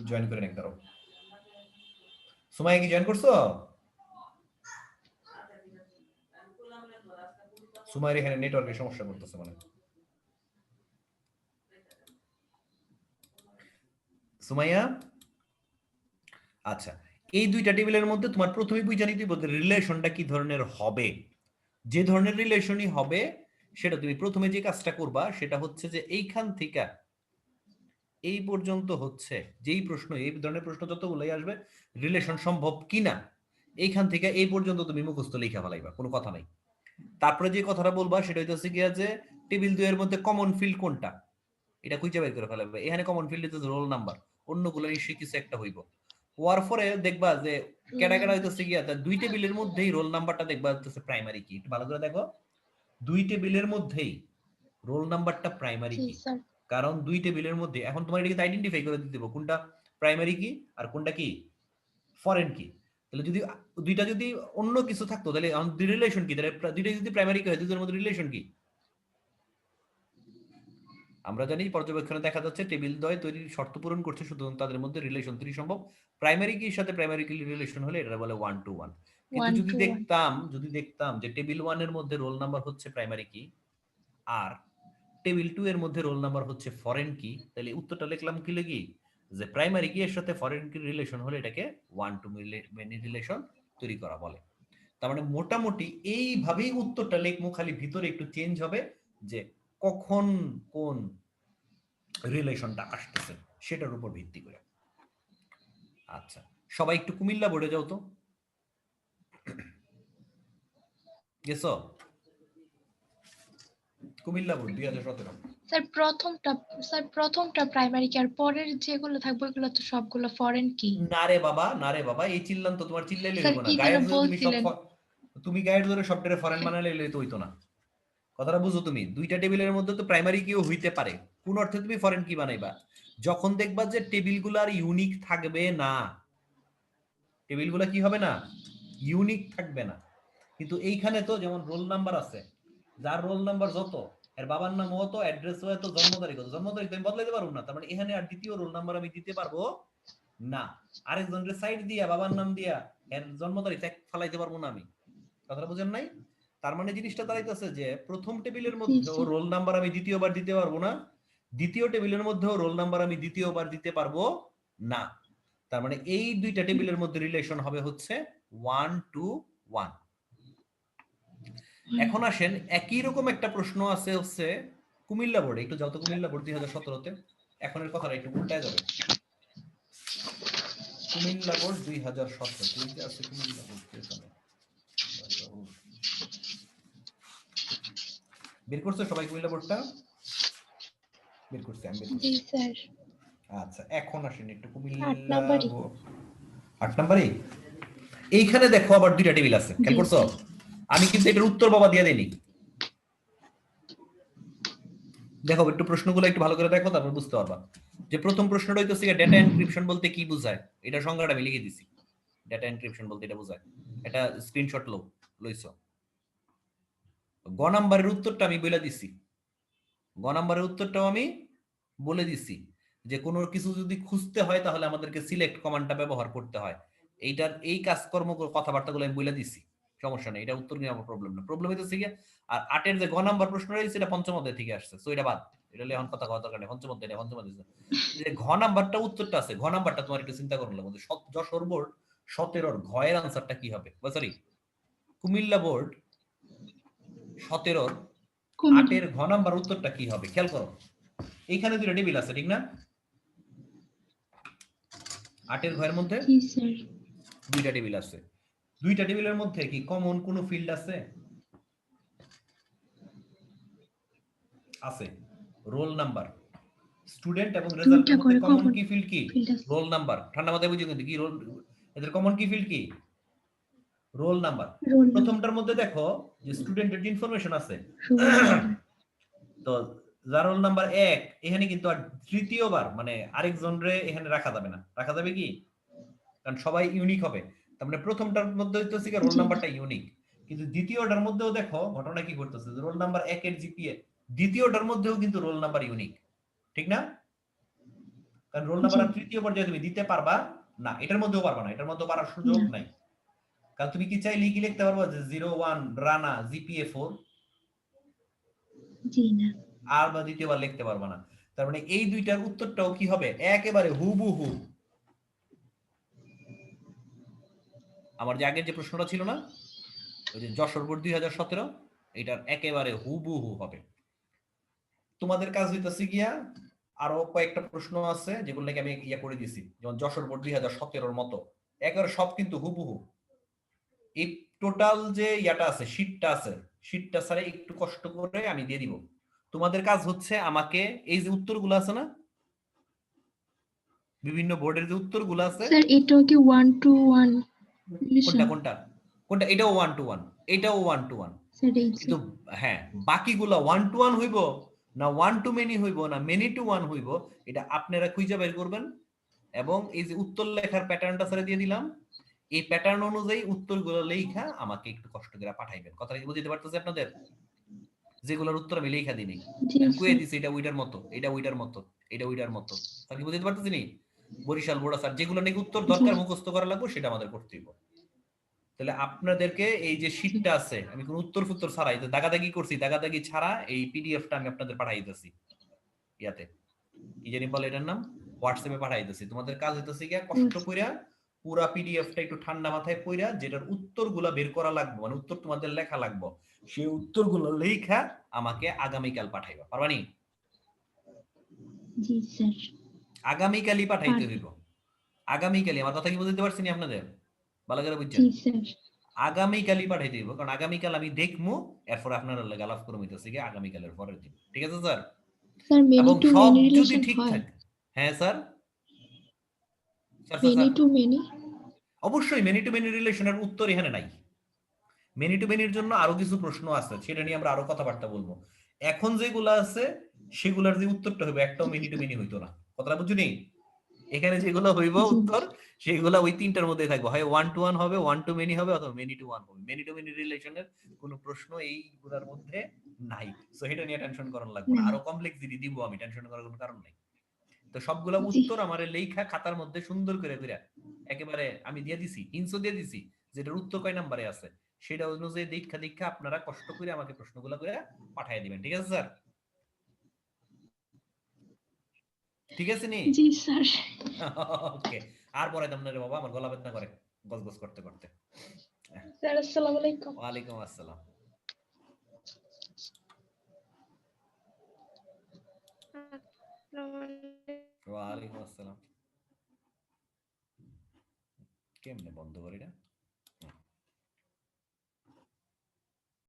A: জয়েন করে নেক। দাঁড়াও, সুমাইয়া কি জয়েন করছো? সুমাইয়ের এখানে নেটওয়ার্কের সমস্যা করতেছে মানে। সুমাইয়া, আচ্ছা এই দুইটা টেবিলের মধ্যে তোমার প্রথমেই বুঝে নিতে হবে রিলেশনটা কি ধরনের হবে। যে ধরনের রিলেশনই হবে সেটা তুমি প্রথমে যে কাজটা করবা সেটা হচ্ছে যে এইখান থেকে এই পর্যন্ত হচ্ছে যেই প্রশ্ন, এই ধরনের প্রশ্ন যতগুলোই আসবে রিলেশন সম্ভব কিনা, এইখান থেকে এই পর্যন্ত তুমি মুখস্থ লেখা ফেলাইবা, কোনো কথা নাই। তারপরে যে কথাটা বলবা সেটা হইতেছে গিয়া যে টেবিল 2 এর মধ্যে কমন ফিল্ড কোনটা, এটা খুঁজে বের করে ফেলাবে। এখানে কমন ফিল্ড হইতেছে রোল নাম্বার, অন্যগুলো নিশ্চয়ই কিছু একটা হইব। হওয়ার পরে দেখবা যে কেডা কেডা হইতেছে গিয়া তার দুই টেবিলের মধ্যেই রোল নাম্বারটা দেখবা হইতেছে প্রাইমারি কি। একটু ভালো করে দেখো, দুই টেবিলের মধ্যেই রোল নাম্বারটা প্রাইমারি কি। কারণ দুই টেবিলের মধ্যে এখন তোমার এটাকে আইডেন্টিফাই করে দিতে দেবো কোনটা প্রাইমারি কি আর কোনটা কি ফরেন কি। তাহলে যদি দুইটা যদি অন্য কিছু থাকতো তাহলে রিলেশন কি, তাহলে দুইটা যদি প্রাইমারি কি হয় দুইটার মধ্যে রিলেশন কি? আমরা জানি পর্যবেক্ষণে দেখা যাচ্ছে টেবিল দ্বয় তৈরির শর্ত পূরণ করছে, সুতরাং তাদের মধ্যে রিলেশন তৈরি সম্ভব। প্রাইমারি কির সাথে প্রাইমারি কি রিলেশন হলে এটা বলে 1 to 1। কিন্তু যদি দেখতাম যে টেবিল 1 এর মধ্যে রোল নাম্বার হচ্ছে প্রাইমারি কি আর টেবিল 2 এর মধ্যে রোল নাম্বার হচ্ছে ফরেন কি, তাহলে উত্তরটা লিখলাম কি লাগি যে প্রাইমারি কি এর সাথে ফরেন কি রিলেশন হলে এটাকে 1 to many রিলেশন তৈরি করা বলে। তার মানে মোটামুটি এইভাবেই উত্তরটা লিখবো, খালি ভিতরে একটু চেঞ্জ হবে যে কখন কোন রিলেশনটা আসতেছে সেটার উপর ভিত্তি করে। আচ্ছা সবাই একটু কুমিল্লা বোর্ডে যাও তো, গেছো? কুমিল্লা বোর্ড 2017।
C: স্যার প্রথমটা প্রাইমারি কি আর পরের যেগুলো থাকবে ওগুলো তো সবগুলো ফরেন কি।
A: না রে বাবা এই চিল্লান তো তোমার চিল্লাইলে
C: স্যার
A: হইব না।
C: কি যেন
A: গায়ের জোরে
C: বলছিলেন।
A: তুমি গায়ের জোরে সবটারে ফরেন বানালে তো হইতো না। কথাটা বুঝো, তুমি দুইটা টেবিলের মধ্যে তো প্রাইমারি কিও হইতে পারে, কোন অর্থে তুমি ফরেন কি বানাইবা যখন দেখবা যে টেবিলগুলো আর ইউনিক থাকবে না, টেবিলগুলো কি হবে না, ইউনিক থাকবে না। কিন্তু এইখানে তো যেমন রোল নাম্বার আছে, যার রোল নাম্বার যত এর বাবার নাম হতো, অ্যাড্রেস হতো, জন্ম তারিখ হতো, জন্ম তারিখ আমি বদলাইতে পারবো না, তার মানে এখানে আর দ্বিতীয় রোল নাম্বার আমি দিতে পারবো না। আরেকজনের সাইড দিয়া বাবার নাম দিয়া এর জন্ম তারিখ ফালাইতে পারবো না আমি। কথাটা বুঝেন নাই? তার মানে জিনিসটা দাঁড়াইতেছে যে প্রথম টেবিলের মধ্যেও রোল নাম্বার আমি দ্বিতীয়বার দিতে পারবো না, দ্বিতীয় টেবিলের মধ্যেও রোল নাম্বার আমি দ্বিতীয়বার দিতে পারবো না। তার মানে এই দুইটা টেবিলের মধ্যে রিলেশন হবে হচ্ছে 1 to 1। এখন আসেন একই রকম একটা প্রশ্ন আছে হচ্ছে কুমিল্লা বোর্ডে, একটু যত কুমিল্লা বোর্ড 2017-তে এখনের কথাটা একটু উল্টায় যাবে। কুমিল্লা বোর্ড 2017 কই যে আছে কুমিল্লা বোর্ড এখানে বের করছো সবাই কুমিল্লা বোর্ডটা? বের করছি আমি, বের করছি।
C: জি স্যার।
A: আচ্ছা এখন আসেন একটু
C: 8
A: কুমিল্লা
C: নাম্বারই।
A: 8 নাম্বারই। এইখানে দেখো আবার দুইটা টেবিল আছে, খেয়াল
C: জি,
A: করছো? আমি কিন্তু এটার উত্তর বাবা দিয়ে দেইনি। দেখো একটু প্রশ্নগুলো একটু ভালো করে দেখো, তারপর বুঝতে পারবা। যে প্রথম প্রশ্নটা হইতেছে ডেটা এনক্রিপশন বলতে কি বোঝায়, এটা সংজ্ঞাটা আমি লিখে দিছি। ডেটা এনক্রিপশন বলতে এটা বোঝায়, এটা স্ক্রিনশট লইছো। গ নাম্বারের উত্তরটা আমি বলে দিছি। গ নাম্বারের উত্তরটাও আমি বলে দিছি যে কোনো কিছু যদি খুঁজতে হয় তাহলে আমাদেরকে সিলেক্ট কমান্ডটা ব্যবহার করতে হয়। এইটার এই কাজকর্ম কথাবার্তাগুলো আমি বলে দিছি, সমস্যা নেই, এটা উত্তর নিয়ে আমার প্রবলেম না। প্রবলেম হইতেছে কি, আর 8 এর যে গ নাম্বার প্রশ্ন রয়েছে এটা পঞ্চম অধ্যায় থেকে আসছে, সো এটা বাদ, এটা এখন কথা কথা দরকার নেই। পঞ্চম অধ্যায় এটা পঞ্চম অধ্যায় যে ঘ নাম্বারটা উত্তরটা আছে, ঘ নাম্বারটা তোমার একটু চিন্তা করুন লাগবে। যশোর বোর্ড 17 ঘ এর আনসারটা কি হবে, সরি কুমিল্লা বোর্ড 17 8 এর ঘ নাম্বার উত্তরটা কি হবে, খেয়াল করো। এইখানে দুটো টেবিল আছে ঠিক না? 8 এর ঘরের মধ্যে
C: জি স্যার।
A: দুইটা টেবিল আছে। দুইটা টেবিলের মধ্যে কি কমন কোনো ফিল্ড আছে? আছে, রোল নাম্বার। স্টুডেন্ট এবং রেজাল্টের
C: দুইটা
A: মধ্যে
C: করে
A: কমন কি ফিল্ড কি?
C: ফিল্ড আছে।
A: Roll number. ঠান্ডা মাথায় বুঝো কিন্তু কি রোল, এদের কমন কি ফিল্ড কি? Roll number.
C: রোল নাম্বার,
A: প্রথমটার মধ্যে দেখো যে স্টুডেন্টের যে ইনফরমেশন আছে,
C: রোল নাম্বার।
A: তো যার রোল নাম্বার 1 এখানে কিন্তু আর তৃতীয়বার মানে আরেকজন রে এখানে রাখা যাবে না। রাখা যাবে কি? কারণ সবাই ইউনিক হবে। তার মানে প্রথমটার মধ্যে হইতেছে কি রোল
C: জি
A: নাম্বারটা ইউনিক, কিন্তু দ্বিতীয়টার মধ্যেও দেখো ঘটনা কি করতেছে, রোল নাম্বার 1 এর জিপিএ দ্বিতীয়টার মধ্যেও কিন্তু রোল নাম্বার ইউনিক, ঠিক না? কারণ রোল নাম্বার
C: জি
A: আর তৃতীয় পর্যায়ে তুমি দিতে পারবা না, এটার মধ্যেও পারবা না, এটার মধ্যে পারার সুযোগ
C: না,
A: নাই। কারণ তুমি কি চাইলে কি লিখতে পারবা যে 01 রানা জিপিএ 4,
C: জি না।
A: আর বা দ্বিতীয়বার লিখতে পারবা না। তার মানে এই দুইটার উত্তরটাও কি হবে, একেবারে হুবহু আমার যে আগের যে প্রশ্নটা ছিল না, ওই যে যশোর বোর্ড 2017, এটার একেবারে হুবহু হবে। তোমাদের কাজ হইতেছে গিয়া আরো কয়েকটা প্রশ্ন আছে যেগুলো নাকি আমি ইয়া করে দিছি, যেমন যশোর বোর্ড 2017 মতো একেবারে সব কিন্তু হুবহু। এই টোটাল যে ইয়াটা আছে, শীটটা আছে, শীটটা ছাড়া একটু কষ্ট করে আমি দিয়ে দিব। তোমাদের কাজ হচ্ছে আমাকে এই যে উত্তরগুলো আছে না, বিভিন্ন বোর্ডের যে উত্তরগুলো আছে,
C: স্যার এটাও কি 1 to 1
A: কোনটা
C: রিলেশন?
A: কোনটা কোনটা, এটাও 1 to 1, এটাও 1 to 1,
C: স্যার এই যে
A: কিন্তু হ্যাঁ বাকিগুলা 1 to 1 হইব না 1 to many হইব না মেনি টু 1 হইব, এটা আপনারা খুঁজে বের করবেন। এবং এই যে উত্তর লেখার প্যাটার্নটা ছেড়ে দিয়ে দিলাম, এই প্যাটার্ন অনুযায়ী উত্তরগুলো লেখা আমাকে একটু কষ্ট করে পাঠাইবেন। কথাটা কি বুঝতে পারতেছে আপনাদের? যেগুলোর উত্তর আমি লেখা দিই,
C: জি
A: আমি কয়ে
C: স্যার।
A: দিছি এটা ওইটার মতো, এটা ওইটার মতো, এটা ওইটার মতো। স্যার কি বুঝতে পারতেছি নি? বরিশাল বোর্ড স্যার যেগুলো নাকি উত্তর
C: জি
A: দরকার মুখস্থ করা লাগবে সেটা আমাদের করতে হবে। তাহলে আপনাদেরকে এই যে
C: জি
A: শীটটা আছে, আমি কোন উত্তর ফুত্তর ছাড়াই তো দাগাদাগি করছি, দাগাদাগি ছাড়া এই পিডিএফটা আমি আপনাদের পাঠাই দিতেছি ইয়াতে, কি জানি বলে এটার নাম, হোয়াটসঅ্যাপে পাঠাই দিতেছি। তোমাদের কাজ হইতেছে গিয়া কষ্ট কইরা পুরা পিডিএফটা একটু ঠান্ডা মাথায় পড়া, যেটার উত্তরগুলা বের করা লাগবে মানে উত্তর তোমাদের লেখা লাগবে, সেই উত্তরগুলো লেখা আমাকে আগামীকাল পাঠাইবা, পারবানি?
C: জি স্যার।
A: আগামীকালই পাঠাইতে
C: পারবো।
A: হইব। আগামীকালই, আমার কথা কি বুঝতে পারছি নি আপনাদের? ভালো করে
C: জি
A: বুঝছেন?
C: স্যার।
A: আগামীকালই পাঠাইতে হইব, কারণ আগামীকাল আমি দেখমু, এরপর আপনারা লাগে আলাপ করবো হইতেছে কি আগামীকালের পরের দিন, ঠিক আছে স্যার?
C: স্যার মেনি
A: এবং
C: টু
A: সব
C: মেনি
A: যদি
C: রিলেশন
A: ঠিক
C: হয়?
A: থাকে, হ্যাঁ sir, sir sir
C: many
A: sir
C: to many?
A: অবশ্যই মেনি টু মেনি রিলেশনের উত্তর এখানে নাই। মেনি টু মেনির জন্য আরো কিছু প্রশ্ন আছে, সেটা নিয়ে আমরা আরো কথাবার্তা বলবো। এখন যেগুলো আছে সেগুলোর যে উত্তরটা হবে একটাও মেনি টু মেনি হইতো না, কথাটা বুঝুনি? এখানে যেগুলো হইব
C: জি
A: উত্তর সেগুলো ওই তিনটার মধ্যে থাকবে, হয় 1 to 1 হবে, 1 to many হবে, অথবা মেনি টু 1 হবে। মেনি টু মেনি রিলেশনের কোনো প্রশ্ন এইগুলোর মধ্যে নাই, সো এটা নিয়ে টেনশন করার লাগবে না।
C: নাই।
A: আরো কমপ্লেক্সিটি দিব আমি, টেনশন করার কোনো কারণ নাই। তো সবগুলা
C: জি
A: উত্তর আমার লেখা খাতার মধ্যে সুন্দর করে কইরা একেবারে আমি দিয়ে দিছি, হিন্টসও দিয়ে দিছি যেটার উত্তর কয় নম্বরে আছে, সেটা অনুযায়ী দীক্ষা দীক্ষা আপনারা কষ্ট করে আমাকে প্রশ্নগুলো করে পাঠিয়ে দিবেন, ঠিক আছে স্যার? ঠিক আছে নি?
C: জি স্যার।
A: ওকে, আর পরে তোমরা রে বাবা, আমার গলা বেদনা করে গজগজ করতে করতে।
C: স্যার আসসালামু আলাইকুম।
A: ওয়ালাইকুম আসসালাম।
B: আসসালামু আলাইকুম।
A: ওয়ালাইকুম আসসালাম। কেমনে বন্ধ করি না?